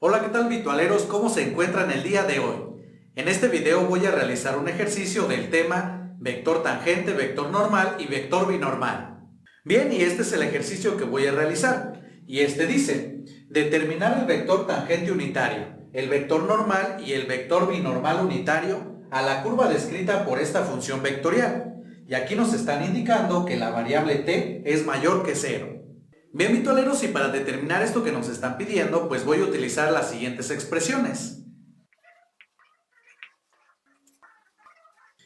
Hola, ¿qué tal virtualeros? ¿Cómo se encuentran el día de hoy? En este video voy a realizar un ejercicio del tema vector tangente, vector normal y vector binormal. Bien, y este es el ejercicio que voy a realizar. Y este dice, determinar el vector tangente unitario, el vector normal y el vector binormal unitario a la curva descrita por esta función vectorial. Y aquí nos están indicando que la variable t es mayor que 0. Bien, virtualeros, y para determinar esto que nos están pidiendo, pues voy a utilizar las siguientes expresiones.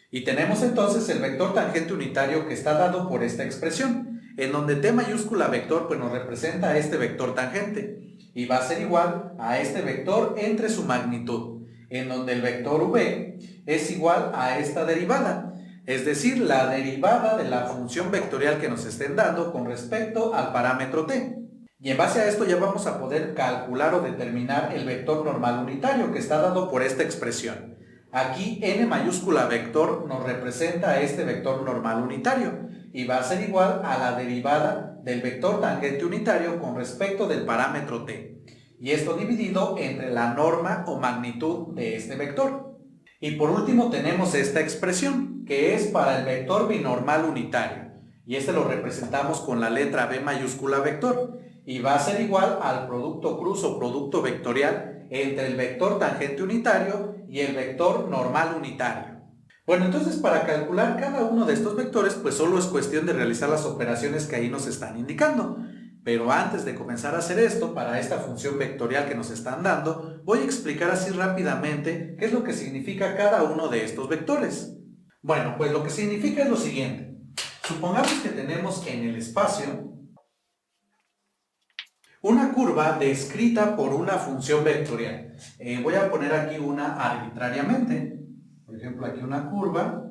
Y tenemos entonces el vector tangente unitario que está dado por esta expresión, en donde t mayúscula vector pues nos representa a este vector tangente, y va a ser igual a este vector entre su magnitud, en donde el vector v es igual a esta derivada, es decir, la derivada de la función vectorial que nos estén dando con respecto al parámetro t. Y en base a esto ya vamos a poder calcular o determinar el vector normal unitario que está dado por esta expresión. Aquí n mayúscula vector nos representa a este vector normal unitario y va a ser igual a la derivada del vector tangente unitario con respecto del parámetro t. Y esto dividido entre la norma o magnitud de este vector. Y por último tenemos esta expresión, que es para el vector binormal unitario. Y este lo representamos con la letra b mayúscula vector. Y va a ser igual al producto cruz o producto vectorial entre el vector tangente unitario y el vector normal unitario. Bueno, entonces para calcular cada uno de estos vectores, pues solo es cuestión de realizar las operaciones que ahí nos están indicando. Pero antes de comenzar a hacer esto, para esta función vectorial que nos están dando, voy a explicar así rápidamente qué es lo que significa cada uno de estos vectores. Bueno, pues lo que significa es lo siguiente. Supongamos que tenemos en el espacio una curva descrita por una función vectorial. Voy a poner aquí una arbitrariamente. Por ejemplo, aquí una curva.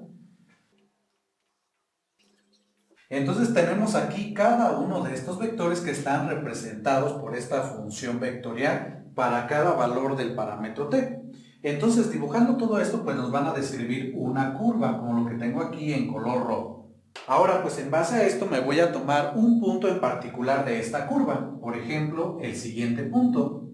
Entonces tenemos aquí cada uno de estos vectores que están representados por esta función vectorial para cada valor del parámetro t. Entonces, dibujando todo esto, pues nos van a describir una curva, como lo que tengo aquí en color rojo. Ahora, pues en base a esto me voy a tomar un punto en particular de esta curva. Por ejemplo, el siguiente punto.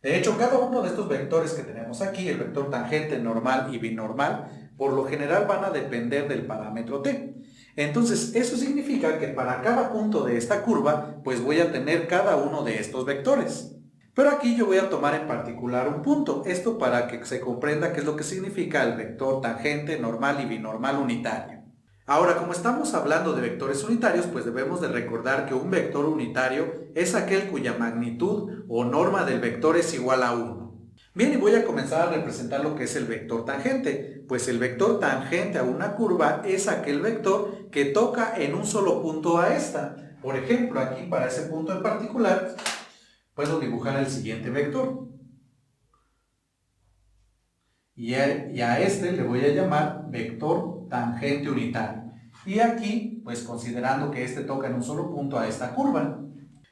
De hecho, cada uno de estos vectores que tenemos aquí, el vector tangente, normal y binormal, por lo general van a depender del parámetro t. Entonces, eso significa que para cada punto de esta curva, pues voy a tener cada uno de estos vectores. Pero aquí yo voy a tomar en particular un punto, esto para que se comprenda qué es lo que significa el vector tangente, normal y binormal unitario. Ahora, como estamos hablando de vectores unitarios, pues debemos de recordar que un vector unitario es aquel cuya magnitud o norma del vector es igual a 1. Bien, y voy a comenzar a representar lo que es el vector tangente. Pues el vector tangente a una curva es aquel vector que toca en un solo punto a esta. Por ejemplo, aquí para ese punto en particular, puedo dibujar el siguiente vector. Y a este le voy a llamar vector tangente unitario. Y aquí, pues considerando que este toca en un solo punto a esta curva.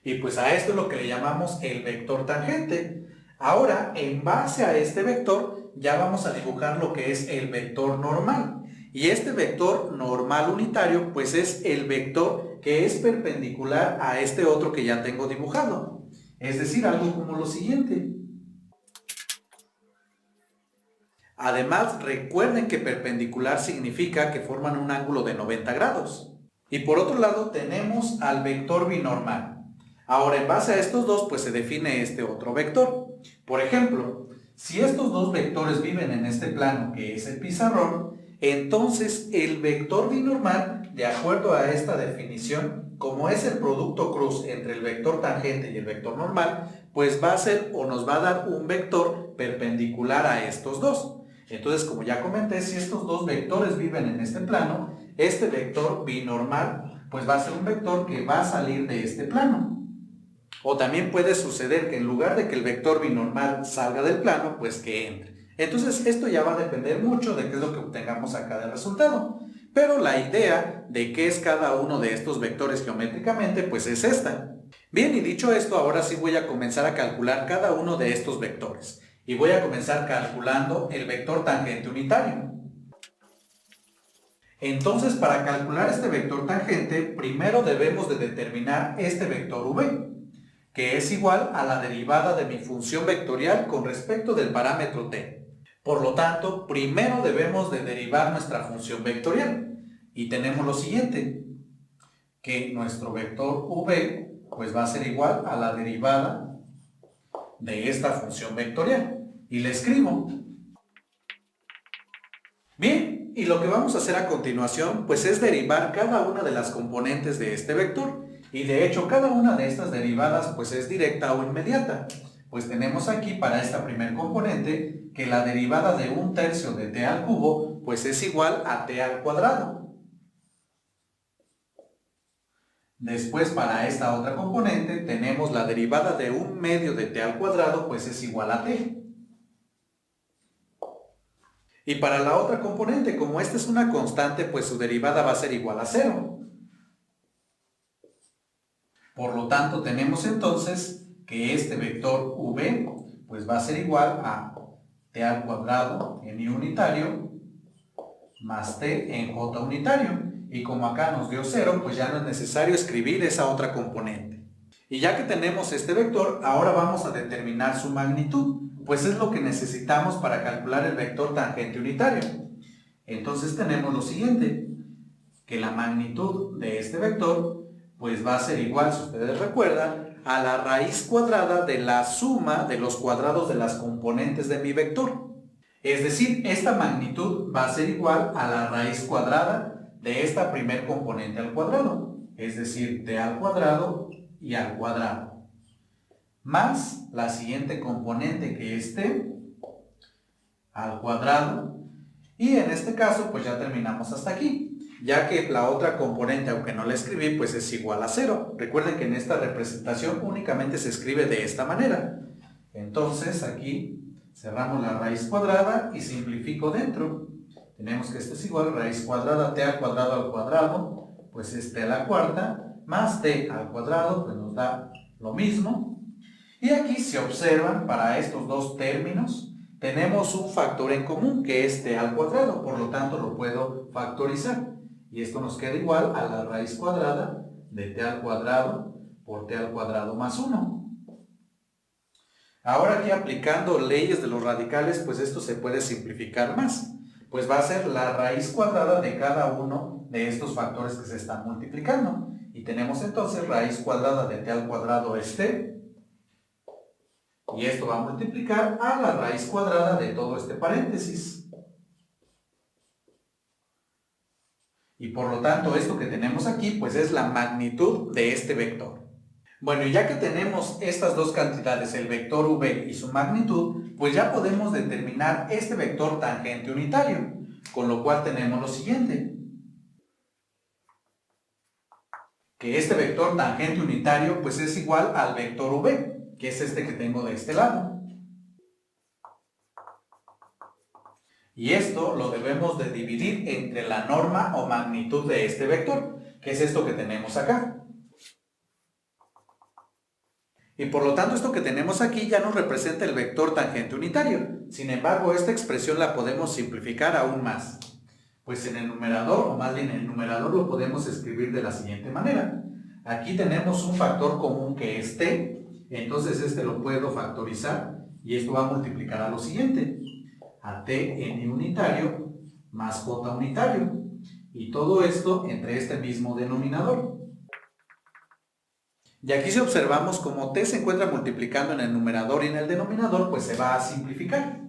Y pues a esto es lo que le llamamos el vector tangente. Ahora, en base a este vector, ya vamos a dibujar lo que es el vector normal. Y este vector normal unitario, pues es el vector que es perpendicular a este otro que ya tengo dibujado. Es decir, algo como lo siguiente. Además, recuerden que perpendicular significa que forman un ángulo de 90 grados. Y por otro lado tenemos al vector binormal. Ahora, en base a estos dos, pues se define este otro vector. Por ejemplo, si estos dos vectores viven en este plano que es el pizarrón, entonces el vector binormal, de acuerdo a esta definición, como es el producto cruz entre el vector tangente y el vector normal, pues va a ser o nos va a dar un vector perpendicular a estos dos. Entonces, como ya comenté, si estos dos vectores viven en este plano, este vector binormal pues va a ser un vector que va a salir de este plano. O también puede suceder que en lugar de que el vector binormal salga del plano, pues que entre. Entonces esto ya va a depender mucho de qué es lo que obtengamos acá de resultado. Pero la idea de qué es cada uno de estos vectores geométricamente, pues es esta. Bien, y dicho esto, ahora sí voy a comenzar a calcular cada uno de estos vectores. Y voy a comenzar calculando el vector tangente unitario. Entonces, para calcular este vector tangente, primero debemos de determinar este vector v. que es igual a la derivada de mi función vectorial con respecto del parámetro t. Por lo tanto, primero debemos de derivar nuestra función vectorial. Y tenemos lo siguiente, que nuestro vector v pues va a ser igual a la derivada de esta función vectorial. Y le escribo. Bien, y lo que vamos a hacer a continuación pues es derivar cada una de las componentes de este vector. Y de hecho cada una de estas derivadas pues es directa o inmediata. Pues tenemos aquí para esta primer componente que la derivada de 1/3 de t al cubo pues es igual a t al cuadrado. Después para esta otra componente tenemos la derivada de 1/2 de t al cuadrado pues es igual a t. Y para la otra componente, como esta es una constante, pues su derivada va a ser igual a 0. Por lo tanto, tenemos entonces que este vector v pues va a ser igual a t al cuadrado en i unitario más t en j unitario. Y como acá nos dio 0, pues ya no es necesario escribir esa otra componente. Y ya que tenemos este vector, ahora vamos a determinar su magnitud, pues es lo que necesitamos para calcular el vector tangente unitario. Entonces tenemos lo siguiente, que la magnitud de este vector pues va a ser igual, si ustedes recuerdan, a la raíz cuadrada de la suma de los cuadrados de las componentes de mi vector. Es decir, esta magnitud va a ser igual a la raíz cuadrada de esta primer componente al cuadrado, es decir, t al cuadrado y al cuadrado, más la siguiente componente que es t al cuadrado, y en este caso pues ya terminamos hasta aquí, ya que la otra componente, aunque no la escribí, pues es igual a 0. Recuerden que en esta representación únicamente se escribe de esta manera. Entonces aquí cerramos la raíz cuadrada y simplifico dentro. Tenemos que esto es igual a raíz cuadrada t al cuadrado, pues es t a la cuarta, más t al cuadrado, pues nos da lo mismo. Y aquí si observan, para estos dos términos, tenemos un factor en común, que es t al cuadrado, por lo tanto lo puedo factorizar. Y esto nos queda igual a la raíz cuadrada de t al cuadrado por t al cuadrado más 1. Ahora aquí aplicando leyes de los radicales, pues esto se puede simplificar más. Pues va a ser la raíz cuadrada de cada uno de estos factores que se están multiplicando. Y tenemos entonces raíz cuadrada de t al cuadrado es t. Y esto va a multiplicar a la raíz cuadrada de todo este paréntesis. Y por lo tanto esto que tenemos aquí pues es la magnitud de este vector. Bueno, y ya que tenemos estas dos cantidades, el vector v y su magnitud, pues ya podemos determinar este vector tangente unitario, con lo cual tenemos lo siguiente, que este vector tangente unitario pues es igual al vector v, que es este que tengo de este lado. Y esto lo debemos de dividir entre la norma o magnitud de este vector, que es esto que tenemos acá. Y por lo tanto esto que tenemos aquí ya nos representa el vector tangente unitario. Sin embargo, esta expresión la podemos simplificar aún más. Pues en el numerador, o más bien en el numerador lo podemos escribir de la siguiente manera. Aquí tenemos un factor común que es t, entonces este lo puedo factorizar y esto va a multiplicar a lo siguiente, a t en i unitario más j unitario. Y todo esto entre este mismo denominador. Y aquí si observamos como t se encuentra multiplicando en el numerador y en el denominador, pues se va a simplificar.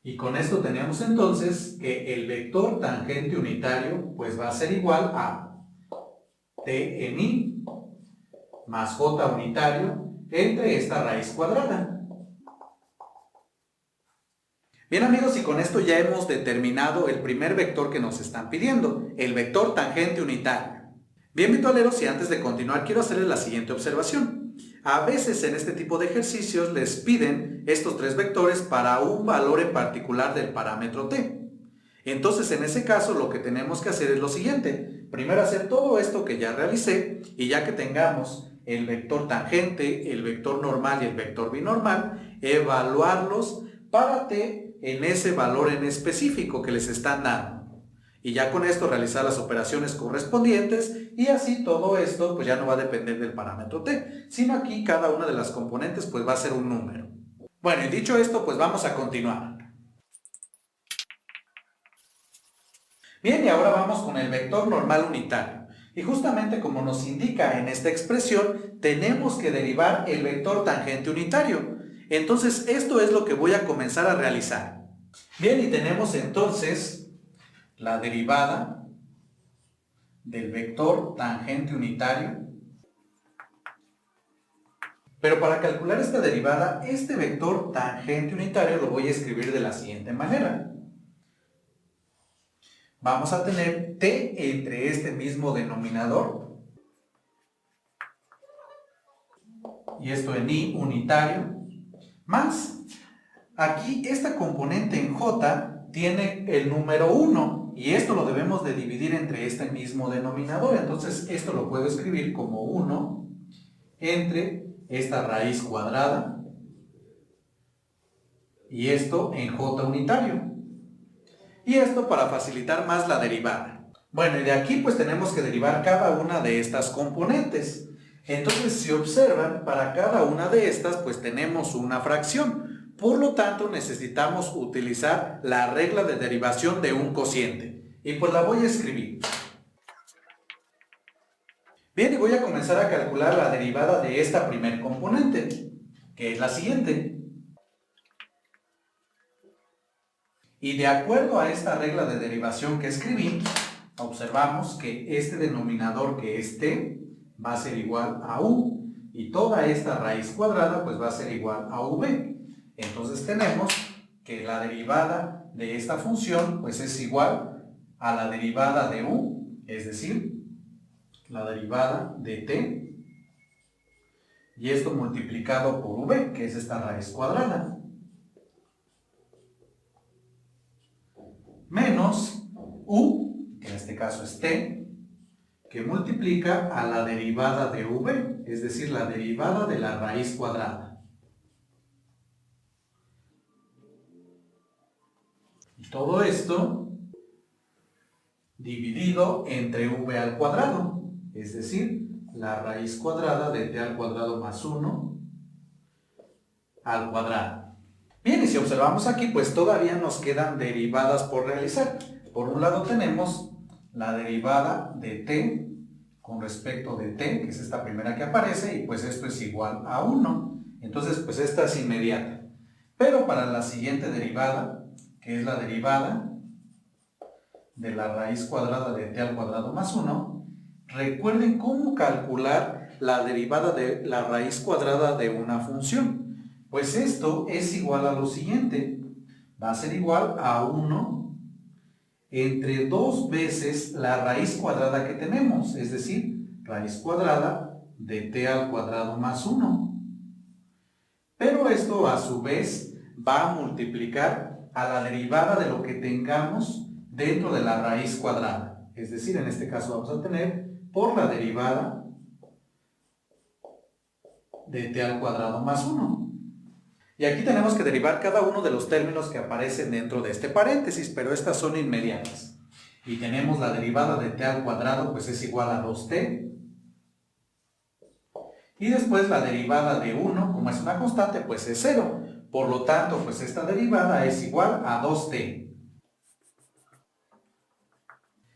Y con esto tenemos entonces que el vector tangente unitario pues va a ser igual a t en i más j unitario entre esta raíz cuadrada. Bien amigos, y con esto ya hemos determinado el primer vector que nos están pidiendo, el vector tangente unitario. Bien virtualeros, y antes de continuar quiero hacerles la siguiente observación. A veces en este tipo de ejercicios les piden estos tres vectores para un valor en particular del parámetro t. Entonces en ese caso lo que tenemos que hacer es lo siguiente. Primero hacer todo esto que ya realicé y ya que tengamos el vector tangente, el vector normal y el vector binormal, evaluarlos para t en ese valor en específico que les están dando. Y ya con esto realizar las operaciones correspondientes y así todo esto pues ya no va a depender del parámetro t, sino aquí cada una de las componentes pues va a ser un número. Bueno, y dicho esto pues vamos a continuar. Bien, y ahora vamos con el vector normal unitario. Y justamente como nos indica en esta expresión, tenemos que derivar el vector tangente unitario. Entonces, esto es lo que voy a comenzar a realizar. Bien, y tenemos entonces la derivada del vector tangente unitario. Pero para calcular esta derivada, este vector tangente unitario lo voy a escribir de la siguiente manera. Vamos a tener t entre este mismo denominador, y esto en i unitario, más, aquí esta componente en j tiene el número 1, y esto lo debemos de dividir entre este mismo denominador, entonces esto lo puedo escribir como 1 entre esta raíz cuadrada, y esto en j unitario. Y esto para facilitar más la derivada. Bueno, y de aquí pues tenemos que derivar cada una de estas componentes. Entonces, si observan, para cada una de estas pues tenemos una fracción. Por lo tanto, necesitamos utilizar la regla de derivación de un cociente. Y pues la voy a escribir. Bien, y voy a comenzar a calcular la derivada de esta primer componente, que es la siguiente. Y de acuerdo a esta regla de derivación que escribí, observamos que este denominador que es t va a ser igual a u y toda esta raíz cuadrada pues va a ser igual a v. Entonces tenemos que la derivada de esta función pues es igual a la derivada de u, es decir, la derivada de t, y esto multiplicado por v, que es esta raíz cuadrada, menos u, que en este caso es t, que multiplica a la derivada de v, es decir, la derivada de la raíz cuadrada. Y todo esto dividido entre v al cuadrado, es decir, la raíz cuadrada de t al cuadrado más 1 al cuadrado. Bien, y si observamos aquí, pues todavía nos quedan derivadas por realizar. Por un lado tenemos la derivada de t con respecto de t, que es esta primera que aparece, y pues esto es igual a 1. Entonces, pues esta es inmediata. Pero para la siguiente derivada, que es la derivada de la raíz cuadrada de t al cuadrado más 1, recuerden cómo calcular la derivada de la raíz cuadrada de una función. Pues esto es igual a lo siguiente, va a ser igual a 1 entre 2 veces la raíz cuadrada que tenemos, es decir, raíz cuadrada de t al cuadrado más 1. Pero esto a su vez va a multiplicar a la derivada de lo que tengamos dentro de la raíz cuadrada. Es decir, en este caso vamos a tener por la derivada de t al cuadrado más 1. Y aquí tenemos que derivar cada uno de los términos que aparecen dentro de este paréntesis, pero estas son inmediatas. Y tenemos la derivada de t al cuadrado, pues es igual a 2t. Y después la derivada de 1, como es una constante, pues es 0. Por lo tanto, pues esta derivada es igual a 2t.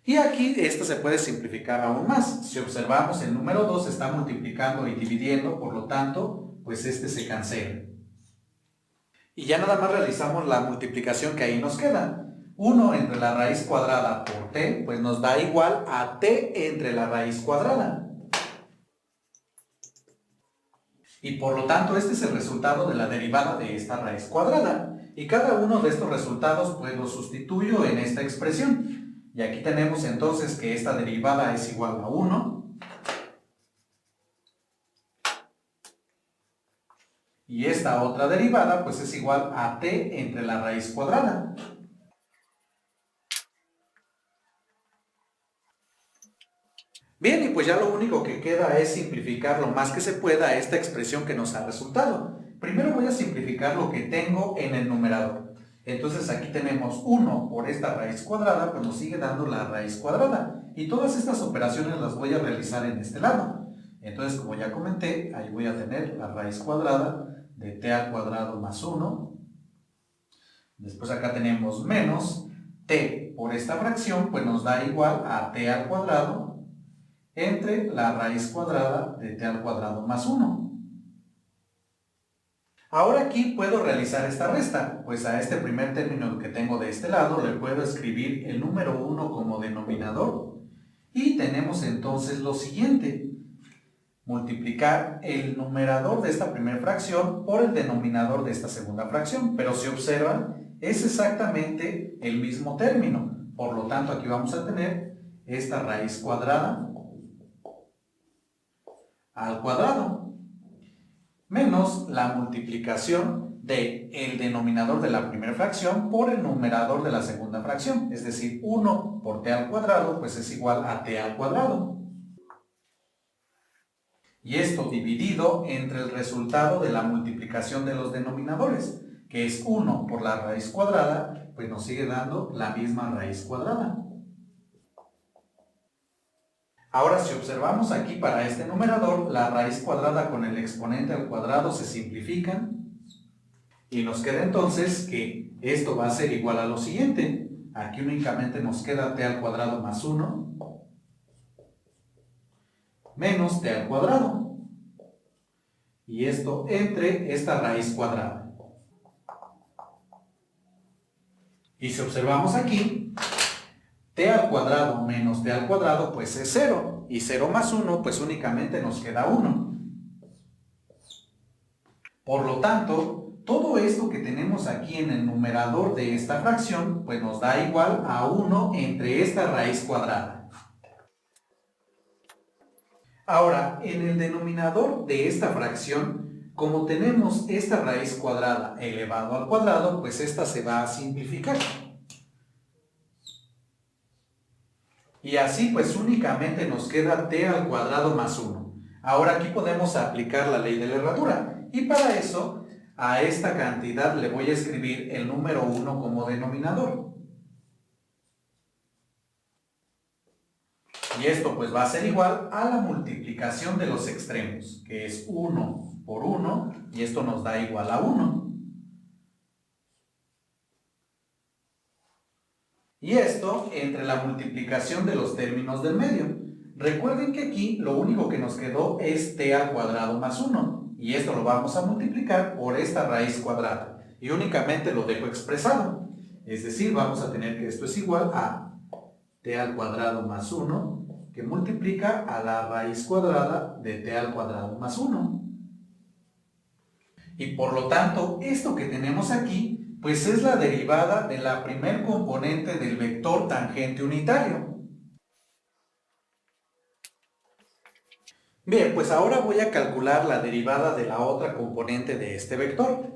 Y aquí esta se puede simplificar aún más. Si observamos, el número 2 se está multiplicando y dividiendo, por lo tanto, pues este se cancela. Y ya nada más realizamos la multiplicación que ahí nos queda. 1 entre la raíz cuadrada por t, pues nos da igual a t entre la raíz cuadrada. Y por lo tanto, este es el resultado de la derivada de esta raíz cuadrada. Y cada uno de estos resultados, pues lo sustituyo en esta expresión. Y aquí tenemos entonces que esta derivada es igual a 1. Y esta otra derivada pues es igual a t entre la raíz cuadrada. Bien, y pues ya lo único que queda es simplificar lo más que se pueda esta expresión que nos ha resultado. Primero voy a simplificar lo que tengo en el numerador. Entonces aquí tenemos 1 por esta raíz cuadrada, pues nos sigue dando la raíz cuadrada. Y todas estas operaciones las voy a realizar en este lado. Entonces, como ya comenté, ahí voy a tener la raíz cuadrada de t al cuadrado más 1. Después acá tenemos menos t por esta fracción, pues nos da igual a t al cuadrado entre la raíz cuadrada de t al cuadrado más 1. Ahora aquí puedo realizar esta resta, pues a este primer término que tengo de este lado le puedo escribir el número 1 como denominador y tenemos entonces lo siguiente: multiplicar el numerador de esta primera fracción por el denominador de esta segunda fracción, pero si observan es exactamente el mismo término, por lo tanto aquí vamos a tener esta raíz cuadrada al cuadrado menos la multiplicación del denominador de la primera fracción por el numerador de la segunda fracción, es decir, 1 por t al cuadrado pues es igual a t al cuadrado. Y esto dividido entre el resultado de la multiplicación de los denominadores, que es 1 por la raíz cuadrada, pues nos sigue dando la misma raíz cuadrada. Ahora, si observamos aquí para este numerador, la raíz cuadrada con el exponente al cuadrado se simplifican y nos queda entonces que esto va a ser igual a lo siguiente. Aquí únicamente nos queda t al cuadrado más 1 menos t al cuadrado. Y esto entre esta raíz cuadrada. Y si observamos aquí, t al cuadrado menos t al cuadrado pues es 0. Y 0 más 1 pues únicamente nos queda 1. Por lo tanto, todo esto que tenemos aquí en el numerador de esta fracción pues nos da igual a 1 entre esta raíz cuadrada. Ahora, en el denominador de esta fracción, como tenemos esta raíz cuadrada elevado al cuadrado, pues esta se va a simplificar. Y así pues únicamente nos queda t al cuadrado más 1. Ahora aquí podemos aplicar la ley de la herradura. Y para eso, a esta cantidad le voy a escribir el número 1 como denominador. Y esto pues va a ser igual a la multiplicación de los extremos, que es 1 por 1, y esto nos da igual a 1. Y esto entre la multiplicación de los términos del medio. Recuerden que aquí lo único que nos quedó es t al cuadrado más 1. Y esto lo vamos a multiplicar por esta raíz cuadrada. Y únicamente lo dejo expresado. Es decir, vamos a tener que esto es igual a t al cuadrado más 1, que multiplica a la raíz cuadrada de t al cuadrado más 1. Y por lo tanto, esto que tenemos aquí pues es la derivada de la primer componente del vector tangente unitario. Bien, pues ahora voy a calcular la derivada de la otra componente de este vector.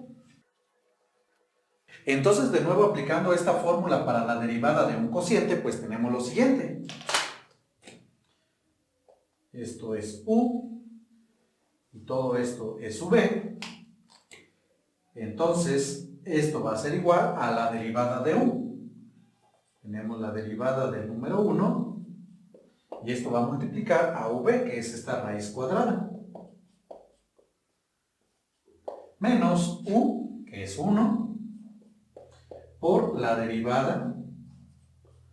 Entonces, de nuevo aplicando esta fórmula para la derivada de un cociente, pues tenemos lo siguiente. Esto es u y todo esto es v. Entonces, esto va a ser igual a la derivada de u. Tenemos la derivada del número 1 y esto va a multiplicar a v, que es esta raíz cuadrada, menos u, que es 1, por la derivada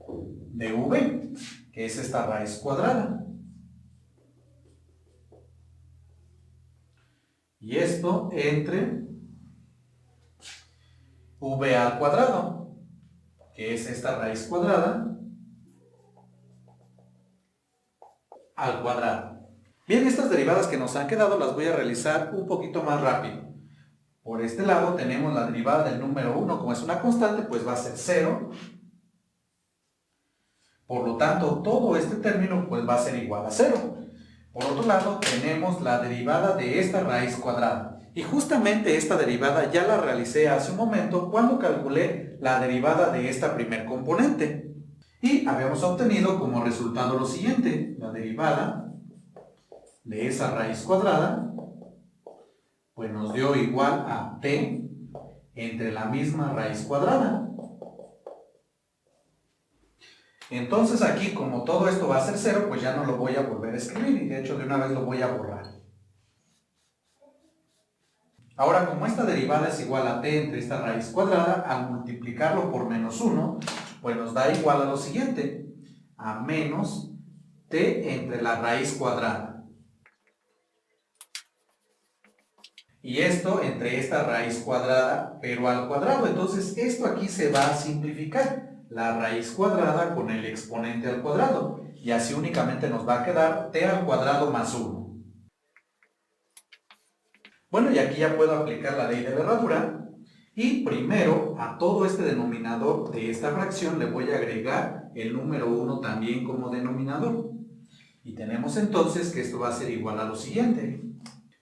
de v, que es esta raíz cuadrada. Y esto entre v al cuadrado, que es esta raíz cuadrada, al cuadrado. Bien, estas derivadas que nos han quedado las voy a realizar un poquito más rápido. Por este lado tenemos la derivada del número 1, como es una constante, pues va a ser 0. Por lo tanto, todo este término pues va a ser igual a 0. Por otro lado, tenemos la derivada de esta raíz cuadrada. Y justamente esta derivada ya la realicé hace un momento cuando calculé la derivada de esta primer componente. Y habíamos obtenido como resultado lo siguiente: la derivada de esa raíz cuadrada pues nos dio igual a t entre la misma raíz cuadrada. Entonces aquí, como todo esto va a ser 0, pues ya no lo voy a volver a escribir y de hecho de una vez lo voy a borrar. Ahora, como esta derivada es igual a t entre esta raíz cuadrada, al multiplicarlo por menos 1, pues nos da igual a lo siguiente, a menos t entre la raíz cuadrada. Y esto entre esta raíz cuadrada, pero al cuadrado. Entonces, esto aquí se va a simplificar. La raíz cuadrada con el exponente al cuadrado. Y así únicamente nos va a quedar t al cuadrado más 1. Bueno, y aquí ya puedo aplicar la ley de la herradura. Y primero, a todo este denominador de esta fracción le voy a agregar el número 1 también como denominador. Y tenemos entonces que esto va a ser igual a lo siguiente.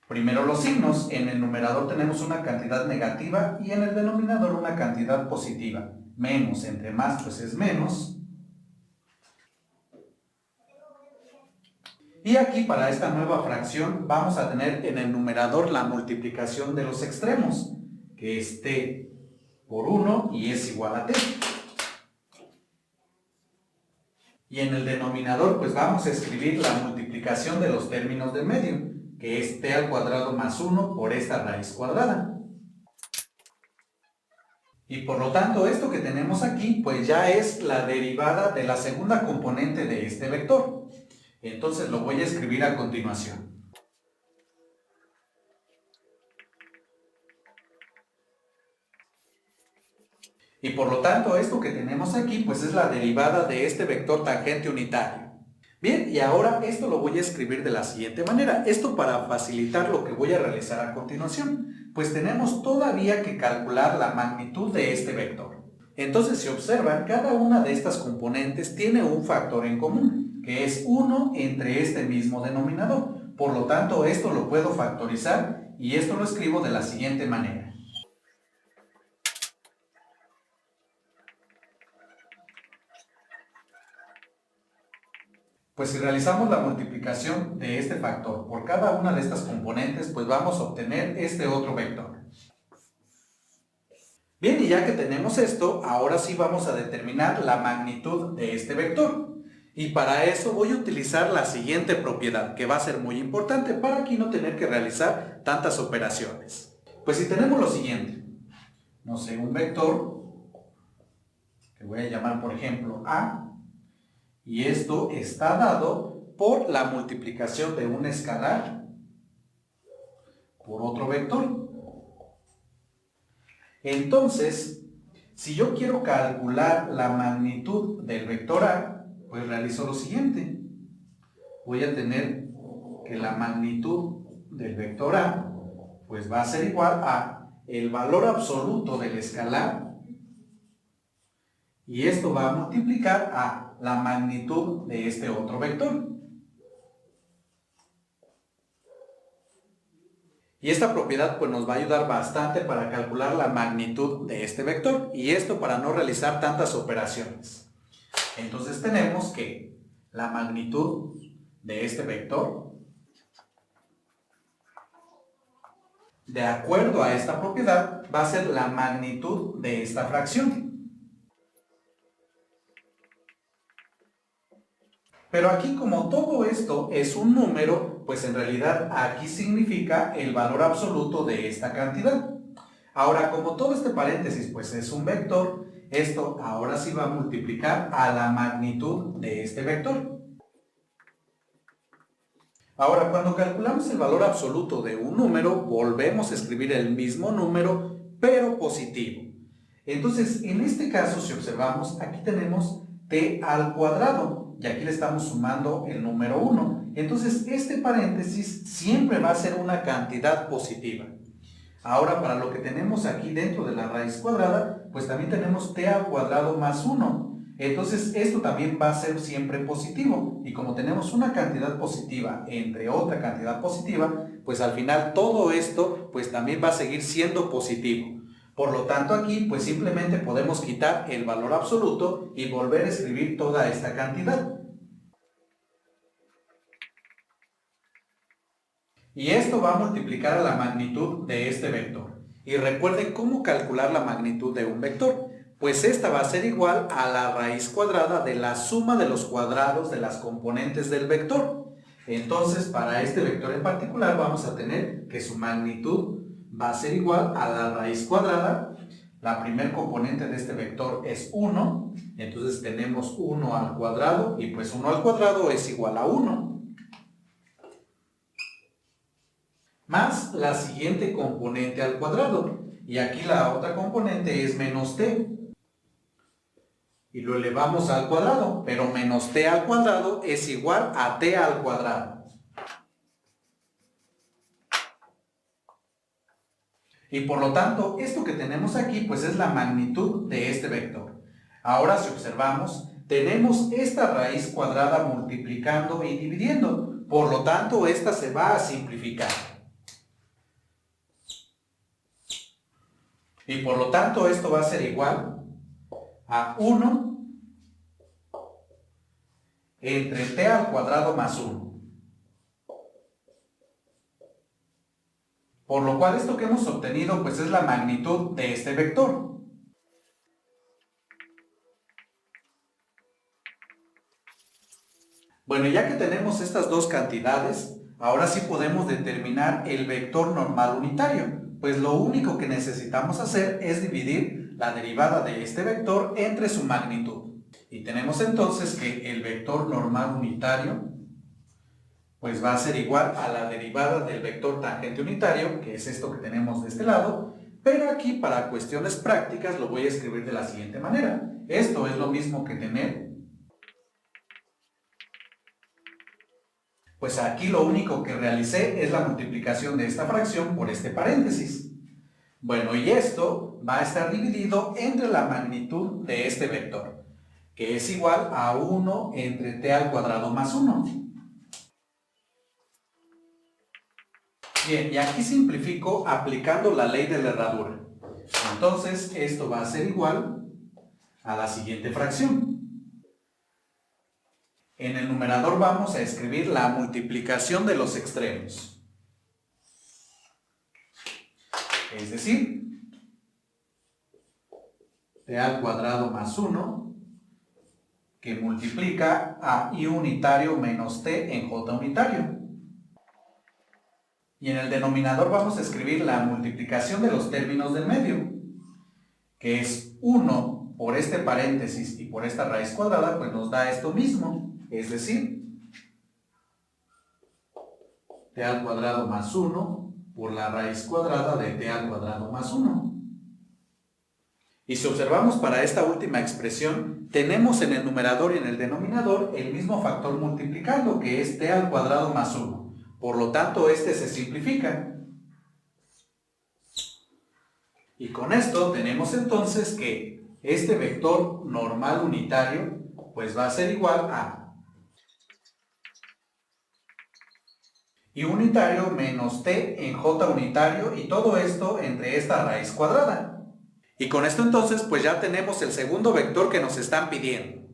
Primero los signos. En el numerador tenemos una cantidad negativa y en el denominador una cantidad positiva. Menos entre más pues es menos. Y aquí para esta nueva fracción vamos a tener en el numerador la multiplicación de los extremos, que es t por 1 y es igual a t. Y en el denominador pues vamos a escribir la multiplicación de los términos del medio, que es t al cuadrado más 1 por esta raíz cuadrada. Y por lo tanto esto que tenemos aquí pues ya es la derivada de la segunda componente de este vector. Entonces lo voy a escribir a continuación. Y por lo tanto esto que tenemos aquí pues es la derivada de este vector tangente unitario. Bien, y ahora esto lo voy a escribir de la siguiente manera. Esto para facilitar lo que voy a realizar a continuación. Pues tenemos todavía que calcular la magnitud de este vector. Entonces, si observan, cada una de estas componentes tiene un factor en común, que es 1 entre este mismo denominador. Por lo tanto, esto lo puedo factorizar y esto lo escribo de la siguiente manera. Pues si realizamos la multiplicación de este factor por cada una de estas componentes, pues vamos a obtener este otro vector. Bien, y ya que tenemos esto, ahora sí vamos a determinar la magnitud de este vector. Y para eso voy a utilizar la siguiente propiedad, que va a ser muy importante para aquí no tener que realizar tantas operaciones. Pues si tenemos lo siguiente, no sé, un vector, que voy a llamar por ejemplo A, y esto está dado por la multiplicación de un escalar por otro vector. Entonces, si yo quiero calcular la magnitud del vector A, pues realizo lo siguiente. Voy a tener que la magnitud del vector A, pues va a ser igual a el valor absoluto del escalar, y esto va a multiplicar a la magnitud de este otro vector. Y esta propiedad pues nos va a ayudar bastante para calcular la magnitud de este vector, y esto para no realizar tantas operaciones. Entonces tenemos que la magnitud de este vector, de acuerdo a esta propiedad, va a ser la magnitud de esta fracción. Pero aquí, como todo esto es un número, pues en realidad aquí significa el valor absoluto de esta cantidad. Ahora, como todo este paréntesis pues es un vector, esto ahora sí va a multiplicar a la magnitud de este vector. Ahora, cuando calculamos el valor absoluto de un número, volvemos a escribir el mismo número, pero positivo. Entonces, en este caso, si observamos, aquí tenemos t al cuadrado, y aquí le estamos sumando el número 1. Entonces, este paréntesis siempre va a ser una cantidad positiva. Ahora, para lo que tenemos aquí dentro de la raíz cuadrada, pues también tenemos t al cuadrado más 1. Entonces, esto también va a ser siempre positivo. Y como tenemos una cantidad positiva entre otra cantidad positiva, pues al final todo esto pues también va a seguir siendo positivo. Por lo tanto, aquí pues simplemente podemos quitar el valor absoluto y volver a escribir toda esta cantidad. Y esto va a multiplicar a la magnitud de este vector. Y recuerden cómo calcular la magnitud de un vector. Pues esta va a ser igual a la raíz cuadrada de la suma de los cuadrados de las componentes del vector. Entonces, para este vector en particular vamos a tener que su magnitud va a ser igual a la raíz cuadrada. La primer componente de este vector es 1, entonces tenemos 1 al cuadrado y pues 1 al cuadrado es igual a 1. Más la siguiente componente al cuadrado. Y aquí la otra componente es menos t. Y lo elevamos al cuadrado, pero menos t al cuadrado es igual a t al cuadrado. Y por lo tanto, esto que tenemos aquí pues es la magnitud de este vector. Ahora si observamos, tenemos esta raíz cuadrada multiplicando y dividiendo. Por lo tanto, esta se va a simplificar. Y por lo tanto, esto va a ser igual a 1 entre t al cuadrado más 1. Por lo cual esto que hemos obtenido pues es la magnitud de este vector. Bueno, ya que tenemos estas dos cantidades, ahora sí podemos determinar el vector normal unitario. Pues lo único que necesitamos hacer es dividir la derivada de este vector entre su magnitud. Y tenemos entonces que el vector normal unitario pues va a ser igual a la derivada del vector tangente unitario, que es esto que tenemos de este lado, pero aquí para cuestiones prácticas lo voy a escribir de la siguiente manera. Esto es lo mismo que tener, pues aquí lo único que realicé es la multiplicación de esta fracción por este paréntesis. Bueno, y esto va a estar dividido entre la magnitud de este vector, que es igual a 1 entre t al cuadrado más 1. Bien, y aquí simplifico aplicando la ley de la herradura. Entonces, esto va a ser igual a la siguiente fracción. En el numerador vamos a escribir la multiplicación de los extremos. Es decir, t al cuadrado más 1, que multiplica a i unitario menos t en j unitario. Y en el denominador vamos a escribir la multiplicación de los términos del medio, que es 1 por este paréntesis y por esta raíz cuadrada, pues nos da esto mismo, es decir, t al cuadrado más 1 por la raíz cuadrada de t al cuadrado más 1. Y si observamos para esta última expresión, tenemos en el numerador y en el denominador el mismo factor multiplicando, que es t al cuadrado más 1. Por lo tanto, este se simplifica. Y con esto tenemos entonces que este vector normal unitario pues va a ser igual a i unitario menos t en j unitario, y todo esto entre esta raíz cuadrada. Y con esto entonces pues ya tenemos el segundo vector que nos están pidiendo.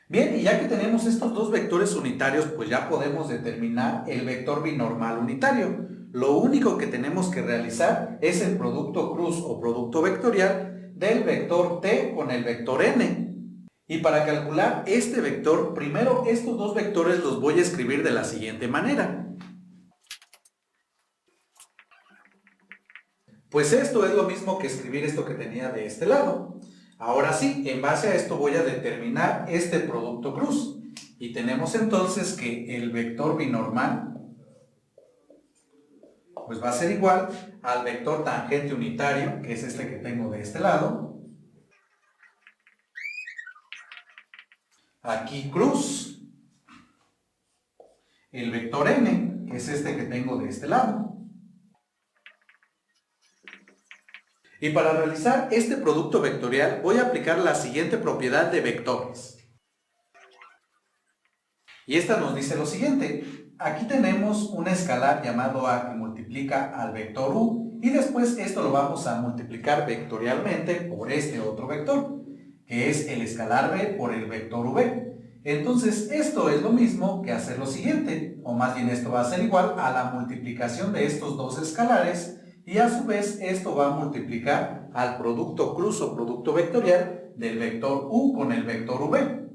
Bien, y ya que tenemos estos dos vectores unitarios, pues ya podemos determinar el vector binormal unitario. Lo único que tenemos que realizar es el producto cruz o producto vectorial del vector t con el vector n. Y para calcular este vector, primero estos dos vectores los voy a escribir de la siguiente manera. Pues esto es lo mismo que escribir esto que tenía de este lado. Ahora sí, en base a esto voy a determinar este producto cruz. Y tenemos entonces que el vector binormal pues va a ser igual al vector tangente unitario, que es este que tengo de este lado. Aquí cruz. El vector n, que es este que tengo de este lado. Y para realizar este producto vectorial voy a aplicar la siguiente propiedad de vectores. Y esta nos dice lo siguiente. Aquí tenemos un escalar llamado a que multiplica al vector u, y después esto lo vamos a multiplicar vectorialmente por este otro vector, que es el escalar b por el vector v. Entonces, esto es lo mismo que hacer lo siguiente, o más bien esto va a ser igual a la multiplicación de estos dos escalares y a su vez esto va a multiplicar al producto cruz o producto vectorial del vector u con el vector v.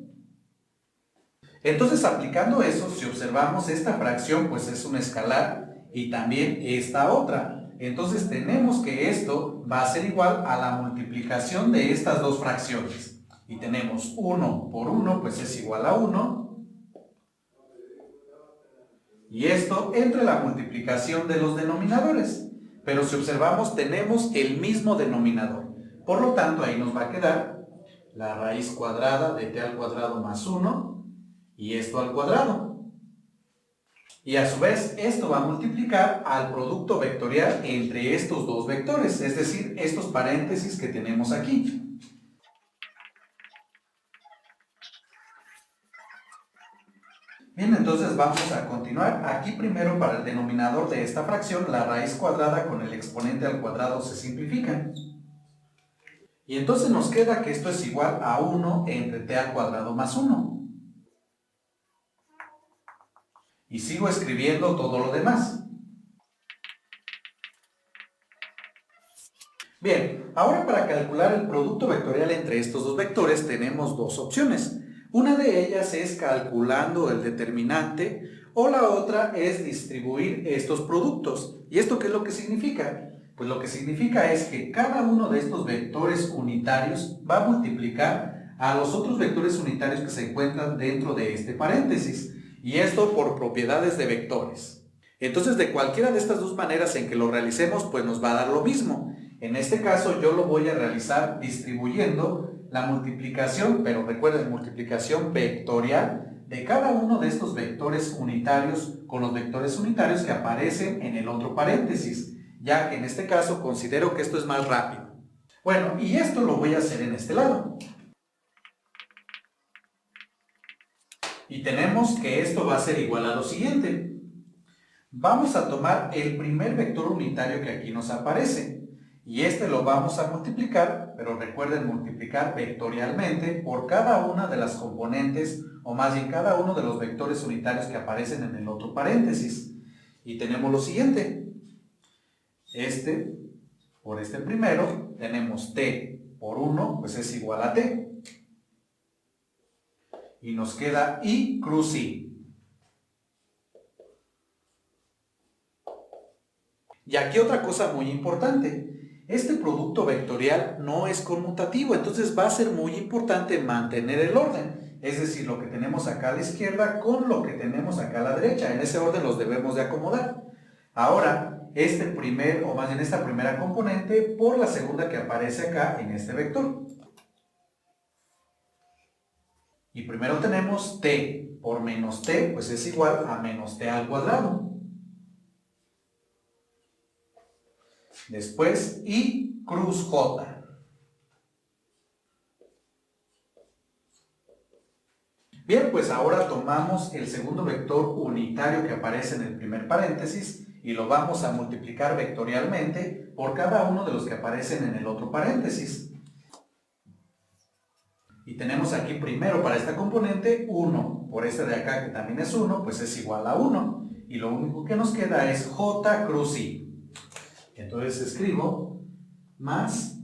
Entonces, aplicando eso, si observamos esta fracción, pues es un escalar y también esta otra. Entonces, tenemos que esto va a ser igual a la multiplicación de estas dos fracciones. Y tenemos 1 por 1, pues es igual a 1. Y esto entre la multiplicación de los denominadores. Pero si observamos, tenemos el mismo denominador. Por lo tanto, ahí nos va a quedar la raíz cuadrada de t al cuadrado más 1 y esto al cuadrado. Y a su vez, esto va a multiplicar al producto vectorial entre estos dos vectores, es decir, estos paréntesis que tenemos aquí. Bien, entonces vamos a continuar. Aquí primero para el denominador de esta fracción, la raíz cuadrada con el exponente al cuadrado se simplifican. Y entonces nos queda que esto es igual a 1 entre t al cuadrado más 1. Y sigo escribiendo todo lo demás. Bien, ahora para calcular el producto vectorial entre estos dos vectores tenemos dos opciones. Una de ellas es calculando el determinante o la otra es distribuir estos productos. ¿Y esto qué es lo que significa? Pues lo que significa es que cada uno de estos vectores unitarios va a multiplicar a los otros vectores unitarios que se encuentran dentro de este paréntesis. Y esto por propiedades de vectores. Entonces, de cualquiera de estas dos maneras en que lo realicemos, pues nos va a dar lo mismo. En este caso, yo lo voy a realizar distribuyendo la multiplicación, pero recuerden, multiplicación vectorial de cada uno de estos vectores unitarios con los vectores unitarios que aparecen en el otro paréntesis, ya que en este caso considero que esto es más rápido. Bueno, y esto lo voy a hacer en este lado. Y tenemos que esto va a ser igual a lo siguiente. Vamos a tomar el primer vector unitario que aquí nos aparece. Y este lo vamos a multiplicar, pero recuerden multiplicar vectorialmente por cada una de las componentes, o más bien cada uno de los vectores unitarios que aparecen en el otro paréntesis. Y tenemos lo siguiente. Por este primero, tenemos t por 1, pues es igual a t. Y nos queda I cruz I. Y aquí otra cosa muy importante. Este producto vectorial no es conmutativo, entonces va a ser muy importante mantener el orden. Es decir, lo que tenemos acá a la izquierda con lo que tenemos acá a la derecha. En ese orden los debemos de acomodar. Ahora, esta primera componente por la segunda que aparece acá en este vector. Y primero tenemos t por menos t, pues es igual a menos t al cuadrado. Después, I cruz j. Bien, pues ahora tomamos el segundo vector unitario que aparece en el primer paréntesis y lo vamos a multiplicar vectorialmente por cada uno de los que aparecen en el otro paréntesis. Y tenemos aquí primero para esta componente 1, por este de acá que también es 1, pues es igual a 1. Y lo único que nos queda es j cruz i. Entonces escribo más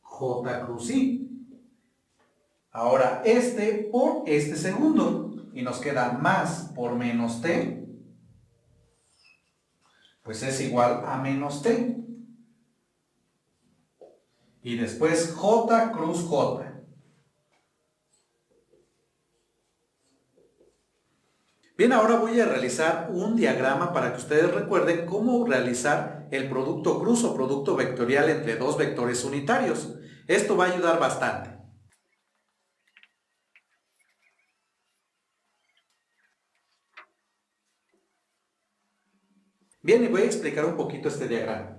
j cruz i. Ahora este por este segundo. Y nos queda más por menos t, pues es igual a menos t. Y después j cruz j. Bien, ahora voy a realizar un diagrama para que ustedes recuerden cómo realizar el producto cruz o producto vectorial entre dos vectores unitarios. Esto va a ayudar bastante. Bien, y voy a explicar un poquito este diagrama.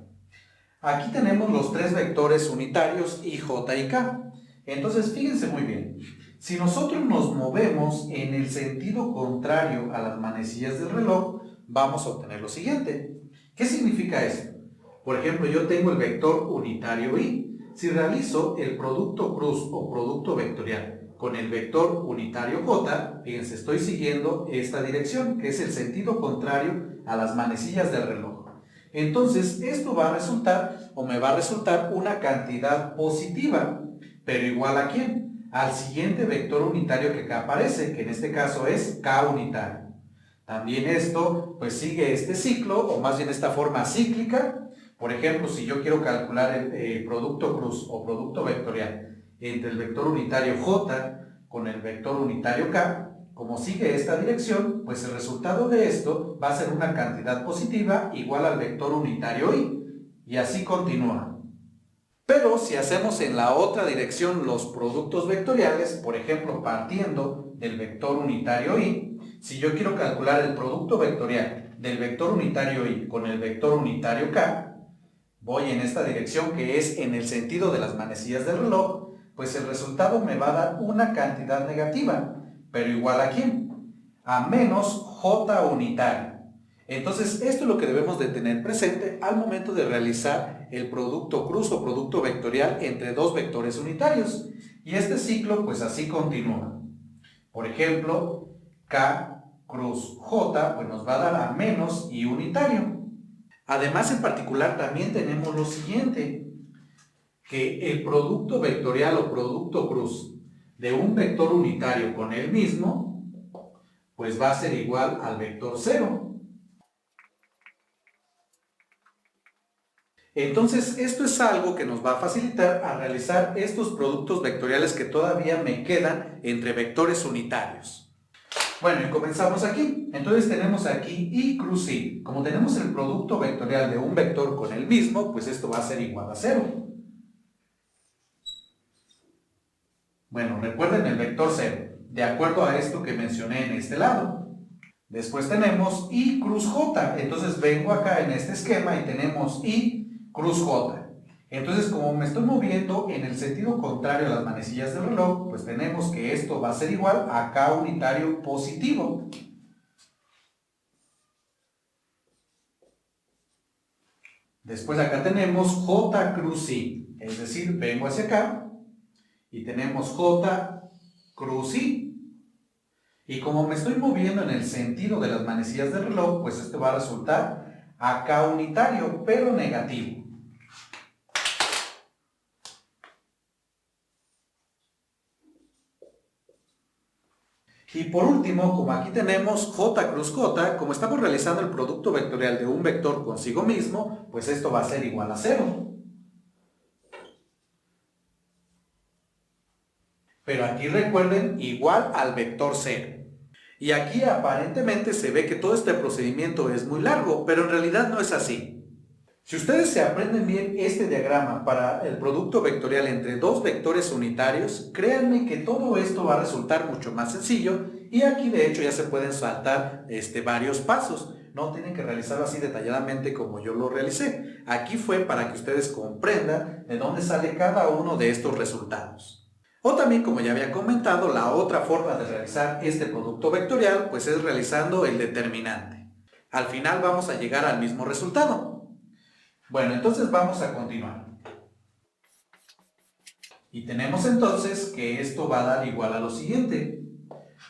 Aquí tenemos los tres vectores unitarios i, j y k. Entonces, fíjense muy bien. Si nosotros nos movemos en el sentido contrario a las manecillas del reloj, vamos a obtener lo siguiente. ¿Qué significa esto? Por ejemplo, yo tengo el vector unitario i. Si realizo el producto cruz o producto vectorial con el vector unitario j, fíjense, estoy siguiendo esta dirección, que es el sentido contrario a las manecillas del reloj. Entonces, esto va a resultar, o me va a resultar, una cantidad positiva, pero igual ¿a quién? Al siguiente vector unitario que acá aparece, que en este caso es k unitario. También esto, pues sigue este ciclo, o más bien esta forma cíclica. Por ejemplo, si yo quiero calcular el producto cruz o producto vectorial entre el vector unitario j con el vector unitario k, como sigue esta dirección, pues el resultado de esto va a ser una cantidad positiva igual al vector unitario y, y así continúa. Pero si hacemos en la otra dirección los productos vectoriales, por ejemplo, partiendo del vector unitario y, si yo quiero calcular el producto vectorial del vector unitario y con el vector unitario k, voy en esta dirección que es en el sentido de las manecillas del reloj, pues el resultado me va a dar una cantidad negativa, pero igual ¿a quién? A menos j unitario. Entonces, esto es lo que debemos de tener presente al momento de realizar el producto cruz o producto vectorial entre dos vectores unitarios. Y este ciclo, pues así continúa. Por ejemplo, k cruz j, pues nos va a dar a menos y unitario. Además, en particular, también tenemos lo siguiente, que el producto vectorial o producto cruz de un vector unitario con el mismo, pues va a ser igual al vector 0. Entonces, esto es algo que nos va a facilitar a realizar estos productos vectoriales que todavía me quedan entre vectores unitarios. Bueno, y comenzamos aquí. Entonces tenemos aquí I cruz I. Como tenemos el producto vectorial de un vector con el mismo, pues esto va a ser igual a 0. Bueno, recuerden el vector 0, de acuerdo a esto que mencioné en este lado. Después tenemos I cruz J. Entonces vengo acá en este esquema y tenemos I cruz J. Entonces, como me estoy moviendo en el sentido contrario a las manecillas del reloj, pues tenemos que esto va a ser igual a K unitario positivo. Después acá tenemos J cruz I, es decir, vengo hacia acá y tenemos J cruz I. Y como me estoy moviendo en el sentido de las manecillas del reloj, pues esto va a resultar a K unitario, pero negativo. Y por último, como aquí tenemos J cruz J, como estamos realizando el producto vectorial de un vector consigo mismo, pues esto va a ser igual a 0. Pero aquí recuerden, igual al vector 0. Y aquí aparentemente se ve que todo este procedimiento es muy largo, pero en realidad no es así. Si ustedes se aprenden bien este diagrama para el producto vectorial entre dos vectores unitarios, créanme que todo esto va a resultar mucho más sencillo y aquí de hecho ya se pueden saltar varios pasos. No tienen que realizarlo así detalladamente como yo lo realicé. Aquí fue para que ustedes comprendan de dónde sale cada uno de estos resultados. O también, como ya había comentado, la otra forma de realizar este producto vectorial pues es realizando el determinante. Al final vamos a llegar al mismo resultado. Bueno, entonces vamos a continuar. Y tenemos entonces que esto va a dar igual a lo siguiente.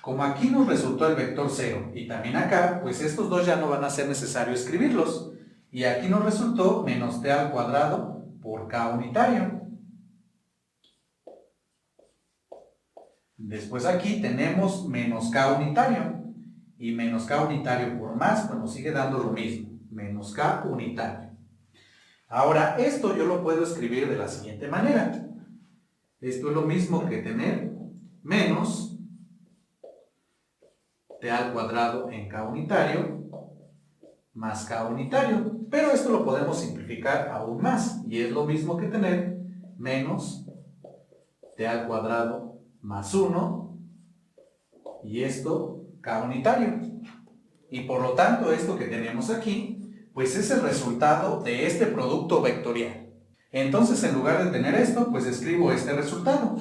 Como aquí nos resultó el vector 0 y también acá, pues estos dos ya no van a ser necesario escribirlos. Y aquí nos resultó menos t al cuadrado por k unitario. Después aquí tenemos menos k unitario. Y menos k unitario por más, pues nos sigue dando lo mismo. Menos k unitario. Ahora, esto yo lo puedo escribir de la siguiente manera. Esto es lo mismo que tener menos t al cuadrado en k unitario más k unitario. Pero esto lo podemos simplificar aún más. Y es lo mismo que tener menos t al cuadrado más 1 y esto k unitario. Y por lo tanto, esto que tenemos aquí pues es el resultado de este producto vectorial. Entonces, en lugar de tener esto, pues escribo este resultado.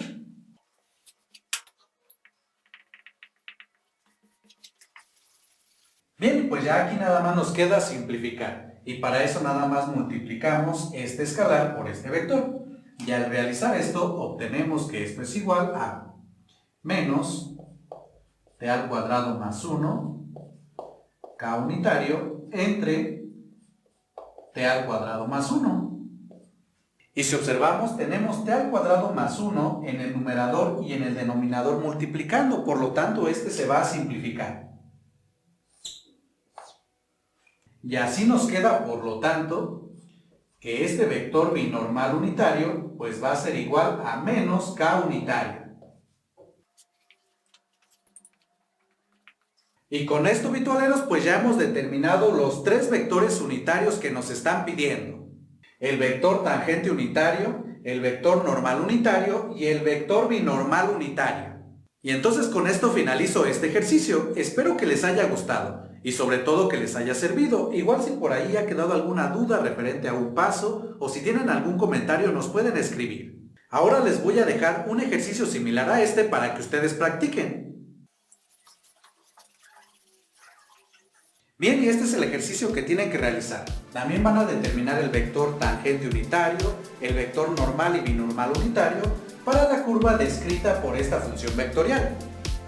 Bien, pues ya aquí nada más nos queda simplificar. Y para eso nada más multiplicamos este escalar por este vector. Y al realizar esto, obtenemos que esto es igual a menos t al cuadrado más 1, k unitario, entre t al cuadrado más 1. Y si observamos, tenemos t al cuadrado más 1 en el numerador y en el denominador multiplicando, por lo tanto este se va a simplificar. Y así nos queda, por lo tanto, que este vector binormal unitario pues va a ser igual a menos k unitario. Y con esto, vitualeros, pues ya hemos determinado los tres vectores unitarios que nos están pidiendo. El vector tangente unitario, el vector normal unitario y el vector binormal unitario. Y entonces con esto finalizo este ejercicio. Espero que les haya gustado y sobre todo que les haya servido. Igual si por ahí ha quedado alguna duda referente a un paso o si tienen algún comentario nos pueden escribir. Ahora les voy a dejar un ejercicio similar a este para que ustedes practiquen. Bien, y este es el ejercicio que tienen que realizar. También van a determinar el vector tangente unitario, el vector normal y binormal unitario para la curva descrita por esta función vectorial.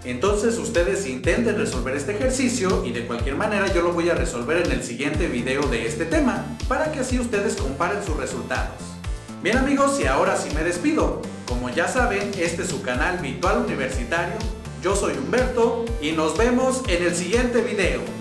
Entonces ustedes intenten resolver este ejercicio y de cualquier manera yo lo voy a resolver en el siguiente video de este tema para que así ustedes comparen sus resultados. Bien amigos, y ahora sí me despido. Como ya saben, este es su canal Virtual Universitario. Yo soy Humberto y nos vemos en el siguiente video.